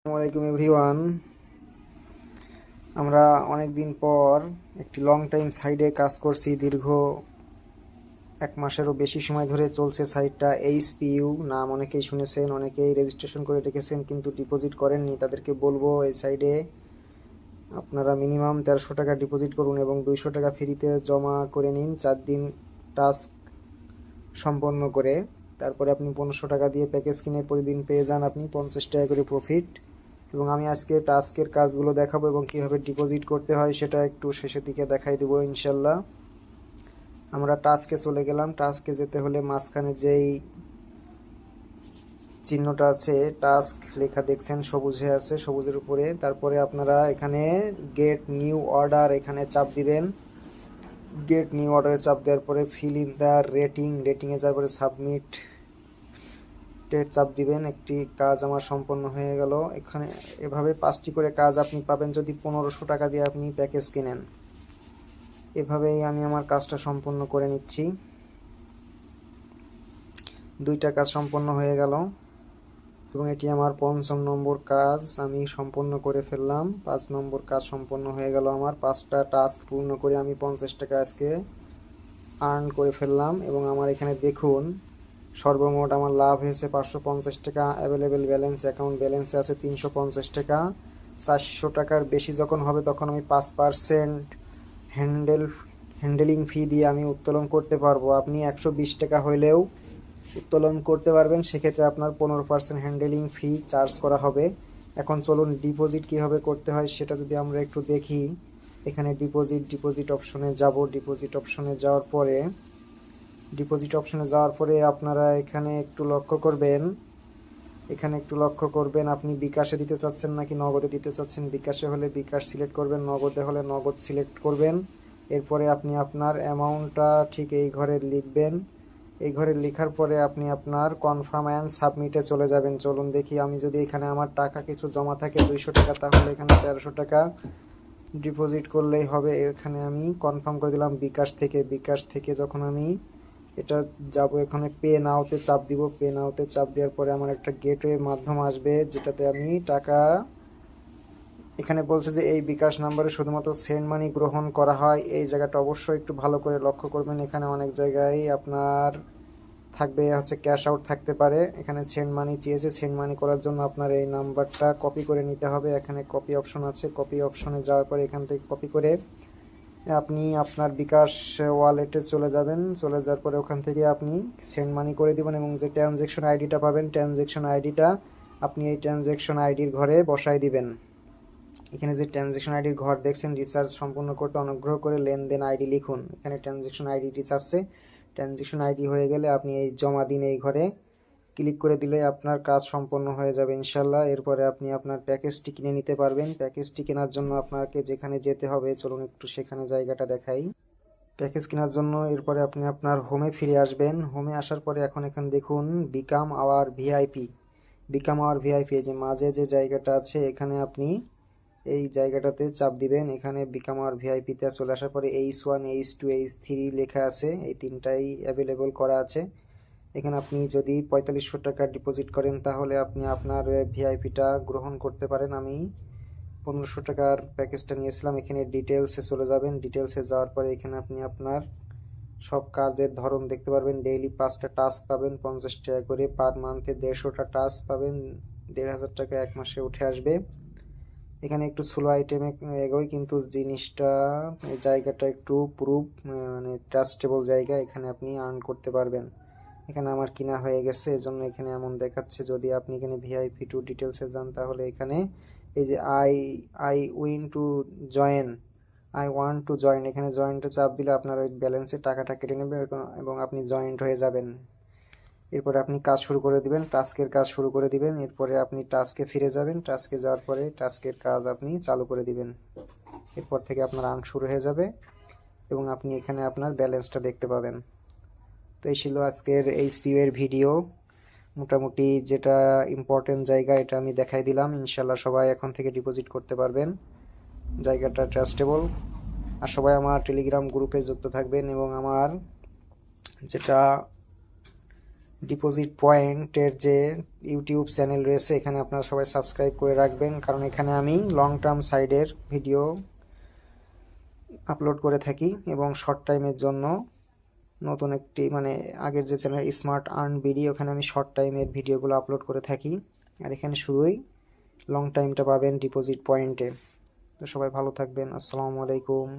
আসসালামাইকুম এভরিওয়ান। আমরা অনেক দিন পর একটি লং টাইম সাইডে কাজ করছি। দীর্ঘ 1 মাসেরও বেশি সময় ধরে চলছে সাইটটা। এইচপিইউ নাম অনেকেই শুনেছেন, অনেকেই রেজিস্ট্রেশন করে রেখেছেন কিন্তু ডিপোজিট করেননি। তাদেরকে বলবো এই সাইডে আপনারা মিনিমাম 1300 টাকা ডিপোজিট করুন এবং 200 টাকা ফ্রিতে জমা করে নিন 4 দিন টাস্ক সম্পন্ন করে। তারপরে আপনি 1500 টাকা দিয়ে প্যাকেজ কিনে প্রতিদিন পেয়ে যান আপনি 50 টাকা করে প্রফিট। এবং আমি আজকে টাস্কের কাজগুলো দেখাবো এবং কিভাবে ডিপোজিট করতে হয় সেটা একটু শেষের দিকে দেখাই দেবো ইনশাল্লাহ। আমরা টাস্কে চলে গেলাম। টাস্কে যেতে হলে মাঝখানে যেই চিহ্নটা আছে টাস্ক লেখা দেখছেন সবুজে আছে, সবুজের উপরে। তারপরে আপনারা এখানে গেট নিউ অর্ডার এখানে চাপ দিবেন। গেট নিউ অর্ডারে চাপ দেওয়ার পরে ফিল ইন দ্য রেটিংয়ে যাওয়ার পরে সাবমিট চাপ দিবেন। একটি কাজ আমার সম্পন্ন হয়ে গেল। এখানে এভাবে 5টি করে কাজ আপনি পাবেন যদি 1500 টাকা দিয়ে আপনি প্যাকেজ কিনেন। এভাবেই আমি আমার কাজটা সম্পন্ন করে নিচ্ছি। 2টা কাজ সম্পন্ন হয়ে গেল এবং এটি আমার 5ম নম্বর কাজ আমি সম্পন্ন করে ফেললাম। 5 নম্বর কাজ সম্পন্ন হয়ে গেল আমার। 5টা টাস্ক পূর্ণ করে আমি 50 টাকা আজকে আর্ন করে ফেললাম। এবং আমার এখানে দেখুন সর্বমোট আমার লাভ হয়েছে 550 টাকা। অ্যাভেলেবেল ব্যালেন্স, অ্যাকাউন্ট ব্যালেন্সে আছে 350 টাকা। 400 টাকার বেশি যখন হবে তখন আমি 5% হ্যান্ডেলিং ফি দিয়ে আমি উত্তোলন করতে পারবো। আপনি 120 টাকা হইলেও উত্তোলন করতে পারবেন, সেক্ষেত্রে আপনার 15% হ্যান্ডেলিং ফি চার্জ করা হবে। এখন চলুন ডিপোজিট কীভাবে করতে হয় সেটা যদি আমরা একটু দেখি। এখানে ডিপোজিট অপশনে যাব। ডিপোজিট অপশনে যাওয়ার পরে আপনারা এখানে একটু লক্ষ্য করবেন আপনি বিকাশে দিতে চাচ্ছেন নাকি নগদে দিতে চাচ্ছেন। বিকাশে হলে বিকাশ সিলেক্ট করবেন, নগদে হলে নগদ সিলেক্ট করবেন। এরপরে আপনি আপনার অ্যামাউন্টটা ঠিক এই ঘরে লিখবেন। এই ঘরে লেখার পরে আপনি আপনার কনফার্ম অ্যান্ড সাবমিটে চলে যাবেন। চলুন দেখি, আমি যদি এখানে আমার টাকা কিছু জমা থাকে 200 টাকা, তাহলে এখানে 1300 টাকা ডিপোজিট করলেই হবে। এখানে আমি কনফার্ম করে দিলাম বিকাশ থেকে যখন আমি এটা যাব, এখানে পে নাওতে চাপ দিব। পে নাওতে চাপ দেওয়ার পরে আমার একটা গেটওয়ে মাধ্যম আসবে যেটাতে আমি টাকা, এখানে বলছে যে এই বিকাশ নাম্বারে শুধুমাত্র সেন্ড মানি গ্রহণ করা হয়। এই জায়গাটা অবশ্যই একটু ভালো করে লক্ষ্য করবেন। এখানে অনেক জায়গায় আপনার থাকবে হচ্ছে ক্যাশ আউট থাকতে পারে। এখানে সেন্ড মানি চেয়েছে। সেন্ড মানি করার জন্য আপনার এই নাম্বারটা কপি করে নিতে হবে। এখানে কপি অপশন আছে। কপি অপশনে যাওয়ার পরে এখান থেকে কপি করে আপনি আপনার বিকাশ ওয়ালেটে চলে যাবেন। চলে যাওয়ার পরে ওখান থেকে আপনি সেন্ড মানি করে দিবেন এবং যে ট্রানজ্যাকশন আইডিটা পাবেন, ট্রানজ্যাকশন আইডিটা আপনি এই ট্রানজ্যাকশন আইডির ঘরে বসাই দিবেন। এখানে যে ট্রানজ্যাকশন আইডির ঘর দেখছেন, রিসার্চ সম্পূর্ণ করতে অনুগ্রহ করে লেনদেন আইডি লিখুন। এখানে ট্রানজ্যাকশন আইডিটি চাচ্ছে। ট্রানজ্যাকশন আইডি হয়ে গেলে আপনি এই জমা দিন এই ঘরে ক্লিক করে দিলে আপনার কাজ সম্পন্ন হয়ে যাবে ইনশাল্লাহ। এরপরে আপনি আপনার প্যাকেজটি কিনে নিতে পারবেন। প্যাকেজটি কেনার জন্য আপনাকে যেখানে যেতে হবে, চলুন একটু সেখানে জায়গাটা দেখাই। প্যাকেজ কেনার জন্য এরপরে আপনি আপনার হোমে ফিরে আসবেন। হোমে আসার পরে এখন এখানে দেখুন বিকাম আওয়ার ভিআইপি। এই যে মাঝে যে জায়গাটা আছে এখানে আপনি এই জায়গাটাতে চাপ দিবেন। এখানে বিকাম আওয়ার ভিআইপিতে চলে আসার পরে H1 H2 H3 লেখা আছে, এই তিনটাই অ্যাভেলেবল করা আছে। এখানে আপনি যদি 4500 টাকা ডিপোজিট করেন তাহলে আপনি আপনার ভিআইপিটা গ্রহণ করতে পারেন। আমি 1500 টাকার প্যাকেজটা নিয়েছিলাম। এখানে ডিটেলসে চলে যাবেন। ডিটেলসে যাওয়ার পরে এখানে আপনি আপনার সব কাজের ধরন দেখতে পারবেন। ডেইলি 5টা টাস্ক পাবেন 50 টাকা করে। পার মান্থে 150টা টাস্ক পাবেন। 1500 টাকা 1 মাসে উঠে আসবে। এখানে একটু স্লো আইটেমে এগোই কিন্তু জিনিসটা, এই জায়গাটা একটু প্রুফ মানে ট্রাস্টেবল জায়গা, এখানে আপনি আর্ন করতে পারবেন। এখানে আমার কিনা হয়ে গেছে, এজন্য এখানে এমন দেখাচ্ছে। যদি আপনি এখানে ভিআইপি টু ডিটেলসে যান তাহলে এখানে এই যে I win to join I want to join, এখানে জয়েন্টে চাপ দিলে আপনার ওই ব্যালেন্সে টাকাটা কেটে নেবে এবং আপনি জয়েন্ট হয়ে যাবেন। এরপরে আপনি কাজ শুরু করে দিবেন, টাস্কের কাজ শুরু করে দিবেন। এরপরে আপনি টাস্কে ফিরে যাবেন। টাস্কে যাওয়ার পরে টাস্কের কাজ আপনি চালু করে দিবেন। এরপর থেকে আপনার আর্ন শুরু হয়ে যাবে এবং আপনি এখানে আপনার ব্যালেন্সটা দেখতে পাবেন। তো এই ছিল আজকের এইচপিইউ এর ভিডিও। মোটামুটি যেটা ইম্পর্টেন্ট জায়গা এটা আমি দেখাই দিলাম। ইনশাল্লাহ সবাই এখন থেকে ডিপোজিট করতে পারবেন। জায়গাটা ট্রাস্টেবল। আর সবাই আমার টেলিগ্রাম গ্রুপে যুক্ত থাকবেন এবং আমার যেটা ডিপোজিট পয়েন্টের যে ইউটিউব চ্যানেল রয়েছে এখানে আপনারা সবাই সাবস্ক্রাইব করে রাখবেন, কারণ এখানে আমি লং টার্ম সাইডের ভিডিও আপলোড করে থাকি এবং শর্ট টাইমের জন্য নতুন একটি মানে আগের যে চ্যানেল স্মার্ট আর্ন বিডি ওখানে আমি শর্ট টাইমের ভিডিওগুলো আপলোড করে থাকি, আর এখানে শুধুই লং টাইমটা পাবেন ডিপোজিট পয়েন্টে। তো সবাই ভালো থাকবেন, আসসালামু আলাইকুম।